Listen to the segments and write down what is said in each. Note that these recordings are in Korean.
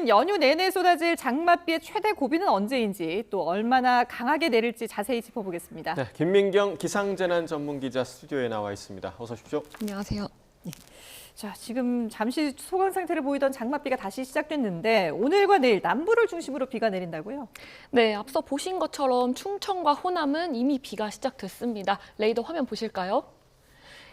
연휴 내내 쏟아질 장맛비의 최대 고비는 언제인지 또 얼마나 강하게 내릴지 자세히 짚어보겠습니다. 네, 김민경 기상재난 전문기자 스튜디오에 나와 있습니다. 어서 오십시오. 안녕하세요. 자, 지금 잠시 소강 상태를 보이던 장맛비가 다시 시작됐는데 오늘과 내일 남부를 중심으로 비가 내린다고요? 네, 앞서 보신 것처럼 충청과 호남은 이미 비가 시작됐습니다. 레이더 화면 보실까요?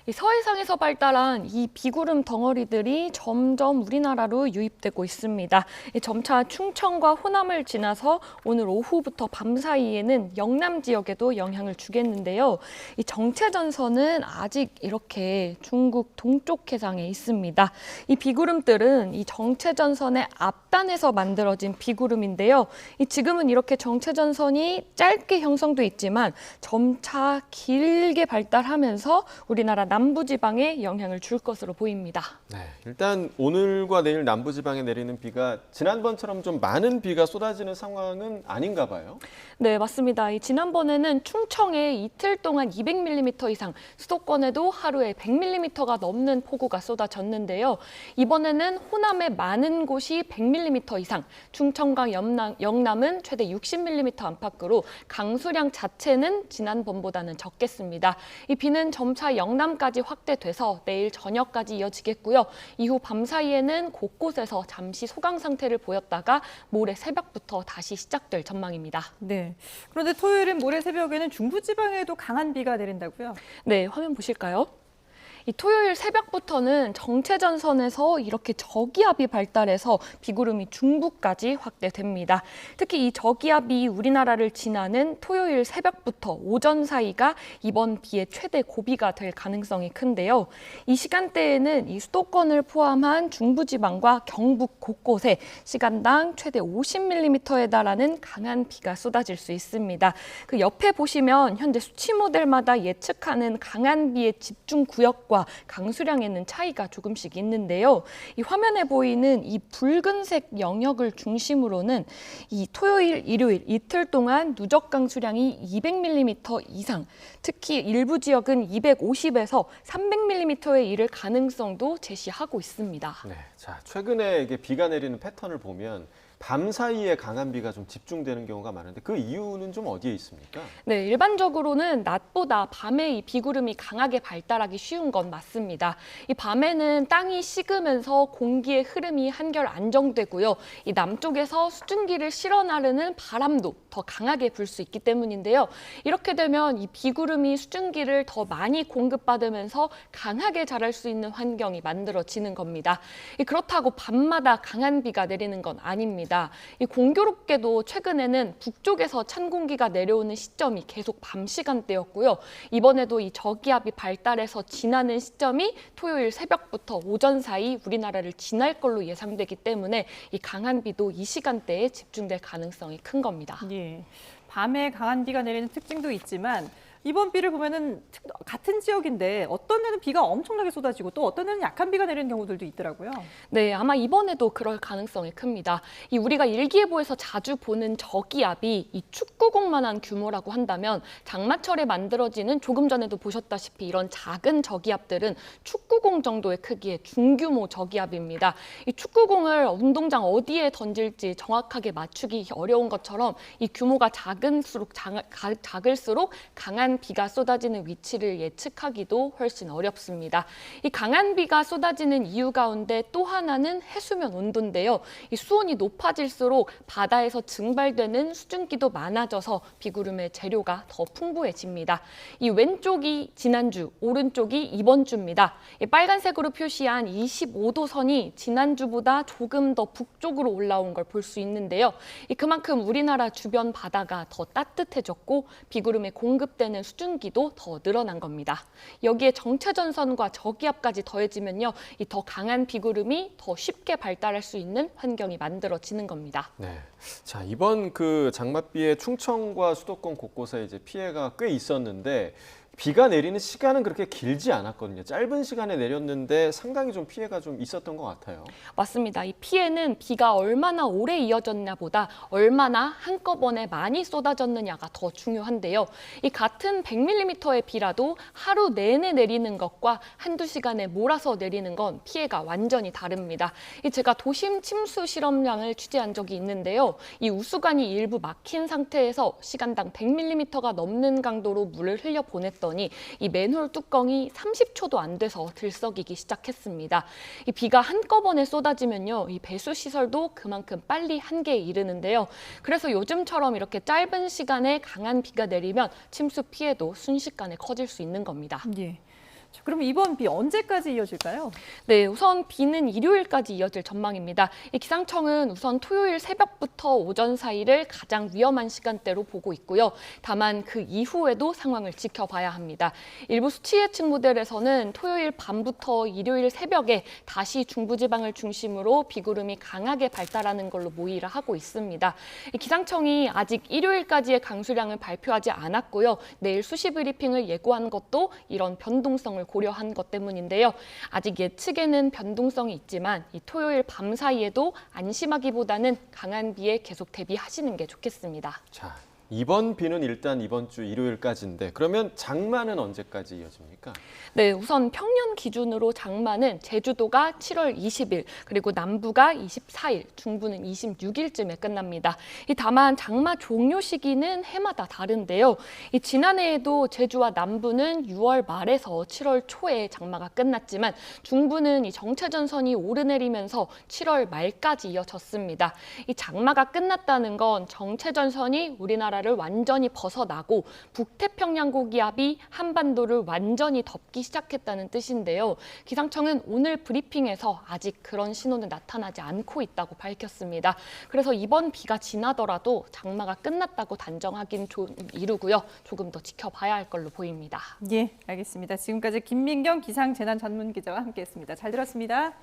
이 서해상에서 발달한 이 비구름 덩어리들이 점점 우리나라로 유입되고 있습니다. 점차 충청과 호남을 지나서 오늘 오후부터 밤 사이에는 영남 지역에도 영향을 주겠는데요. 이 정체전선은 아직 이렇게 중국 동쪽 해상에 있습니다. 이 비구름들은 이 정체전선의 앞단에서 만들어진 비구름인데요. 지금은 이렇게 정체전선이 짧게 형성돼 있지만 점차 길게 발달하면서 우리나라 남부지방에 영향을 줄 것으로 보입니다. 네, 일단 오늘과 내일 남부지방에 내리는 비가 지난번처럼 좀 많은 비가 쏟아지는 상황은 아닌가 봐요. 네, 맞습니다. 지난번에는 충청에 이틀 동안 200mm 이상, 수도권에도 하루에 100mm가 넘는 폭우가 쏟아졌는데요. 이번에는 호남의 많은 곳이 100mm 이상, 충청과 영남은 최대 60mm 안팎으로 강수량 자체는 지난번보다는 적겠습니다. 이 비는 점차 영남까지 확대돼서 내일 저녁까지 이어지겠고요. 이후 밤 사이에는 곳곳에서 잠시 소강 상태를 보였다가 모레 새벽부터 다시 시작될 전망입니다. 네. 그런데 토요일은 모레 새벽에는 중부지방에도 강한 비가 내린다고요? 네, 화면 보실까요? 이 토요일 새벽부터는 정체전선에서 이렇게 저기압이 발달해서 비구름이 중부까지 확대됩니다. 특히 이 저기압이 우리나라를 지나는 토요일 새벽부터 오전 사이가 이번 비의 최대 고비가 될 가능성이 큰데요. 이 시간대에는 이 수도권을 포함한 중부지방과 경북 곳곳에 시간당 최대 50mm에 달하는 강한 비가 쏟아질 수 있습니다. 그 옆에 보시면 현재 수치 모델마다 예측하는 강한 비의 집중 구역과 강수량에는 차이가 조금씩 있는데요. 이 화면에 보이는 이 붉은색 영역을 중심으로는 이 토요일, 일요일 이틀 동안 누적 강수량이 200mm 이상, 특히 일부 지역은 250에서 300mm에 이를 가능성도 제시하고 있습니다. 네, 자, 최근에 이게 비가 내리는 패턴을 보면 밤 사이에 강한 비가 좀 집중되는 경우가 많은데 그 이유는 좀 어디에 있습니까? 네, 일반적으로는 낮보다 밤에 이 비구름이 강하게 발달하기 쉬운 건 맞습니다. 이 밤에는 땅이 식으면서 공기의 흐름이 한결 안정되고요. 이 남쪽에서 수증기를 실어 나르는 바람도 더 강하게 불 수 있기 때문인데요. 이렇게 되면 이 비구름이 수증기를 더 많이 공급받으면서 강하게 자랄 수 있는 환경이 만들어지는 겁니다. 그렇다고 밤마다 강한 비가 내리는 건 아닙니다. 이 공교롭게도 최근에는 북쪽에서 찬 공기가 내려오는 시점이 계속 밤 시간대였고요. 이번에도 이 저기압이 발달해서 지나는 시점이 토요일 새벽부터 오전 사이 우리나라를 지날 걸로 예상되기 때문에 이 강한 비도 이 시간대에 집중될 가능성이 큰 겁니다. 예. 밤에 강한 비가 내리는 특징도 있지만 이번 비를 보면은 같은 지역인데 어떤 데는 비가 엄청나게 쏟아지고 또 어떤 데는 약한 비가 내리는 경우들도 있더라고요. 네, 아마 이번에도 그럴 가능성이 큽니다. 이 우리가 일기예보에서 자주 보는 저기압이 이 축구공만한 규모라고 한다면 장마철에 만들어지는 조금 전에도 보셨다시피 이런 작은 저기압들은 축구공 정도의 크기의 중규모 저기압입니다. 이 축구공을 운동장 어디에 던질지 정확하게 맞추기 어려운 것처럼 이 규모가 작을수록 강한 비가 쏟아지는 위치를 예측하기도 훨씬 어렵습니다. 이 강한 비가 쏟아지는 이유 가운데 또 하나는 해수면 온도인데요. 이 수온이 높아질수록 바다에서 증발되는 수증기도 많아져서 비구름의 재료가 더 풍부해집니다. 이 왼쪽이 지난주, 오른쪽이 이번 주입니다. 이 빨간색으로 표시한 25도 선이 지난주보다 조금 더 북쪽으로 올라온 걸 볼 수 있는데요. 그만큼 우리나라 주변 바다가 더 따뜻해졌고 비구름에 공급되는 수증기도 더 늘어난 겁니다. 여기에 정체전선과 저기압까지 더해지면요, 이 더 강한 비구름이 더 쉽게 발달할 수 있는 환경이 만들어지는 겁니다. 네, 자, 이번 그 장맛비에 충청과 수도권 곳곳에 이제 피해가 꽤 있었는데 비가 내리는 시간은 그렇게 길지 않았거든요. 짧은 시간에 내렸는데 상당히 좀 피해가 좀 있었던 것 같아요. 맞습니다. 이 피해는 비가 얼마나 오래 이어졌냐보다 얼마나 한꺼번에 많이 쏟아졌느냐가 더 중요한데요. 이 같은 100mm의 비라도 하루 내내 내리는 것과 한두 시간에 몰아서 내리는 건 피해가 완전히 다릅니다. 제가 도심 침수 실험량을 취재한 적이 있는데요. 이 우수관이 일부 막힌 상태에서 시간당 100mm가 넘는 강도로 물을 흘려보냈더니 이 맨홀 뚜껑이 30초도 안 돼서 들썩이기 시작했습니다. 이 비가 한꺼번에 쏟아지면요, 이 배수 시설도 그만큼 빨리 한계에 이르는데요. 그래서 요즘처럼 이렇게 짧은 시간에 강한 비가 내리면 침수 피해도 순식간에 커질 수 있는 겁니다. 예. 자, 그럼 이번 비 언제까지 이어질까요? 네, 우선 비는 일요일까지 이어질 전망입니다. 이 기상청은 우선 토요일 새벽부터 오전 사이를 가장 위험한 시간대로 보고 있고요. 다만 그 이후에도 상황을 지켜봐야 합니다. 일부 수치 예측 모델에서는 토요일 밤부터 일요일 새벽에 다시 중부지방을 중심으로 비구름이 강하게 발달하는 걸로 모의를 하고 있습니다. 이 기상청이 아직 일요일까지의 강수량을 발표하지 않았고요. 내일 수시 브리핑을 예고한 것도 이런 변동성을 고려한 것 때문인데요. 아직 예측에는 변동성이 있지만 이 토요일 밤 사이에도 안심하기보다는 강한 비에 계속 대비하시는 게 좋겠습니다. 자, 이번 비는 일단 이번 주 일요일까지인데 그러면 장마는 언제까지 이어집니까? 네, 우선 평년 기준으로 장마는 제주도가 7월 20일, 그리고 남부가 24일, 중부는 26일쯤에 끝납니다. 다만 장마 종료 시기는 해마다 다른데요. 지난해에도 제주와 남부는 6월 말에서 7월 초에 장마가 끝났지만 중부는 이 정체전선이 오르내리면서 7월 말까지 이어졌습니다. 이 장마가 끝났다는 건 정체전선이 우리나라를 완전히 벗어나고 북태평양 고기압이 한반도를 완전히 덮기 시작했다는 뜻인데요. 기상청은 오늘 브리핑에서 아직 그런 신호는 나타나지 않고 있다고 밝혔습니다. 그래서 이번 비가 지나더라도 장마가 끝났다고 단정하기는 이르고요. 조금 더 지켜봐야 할 걸로 보입니다. 예, 알겠습니다. 지금까지 김민경 기상재난전문기자와 함께했습니다. 잘 들었습니다.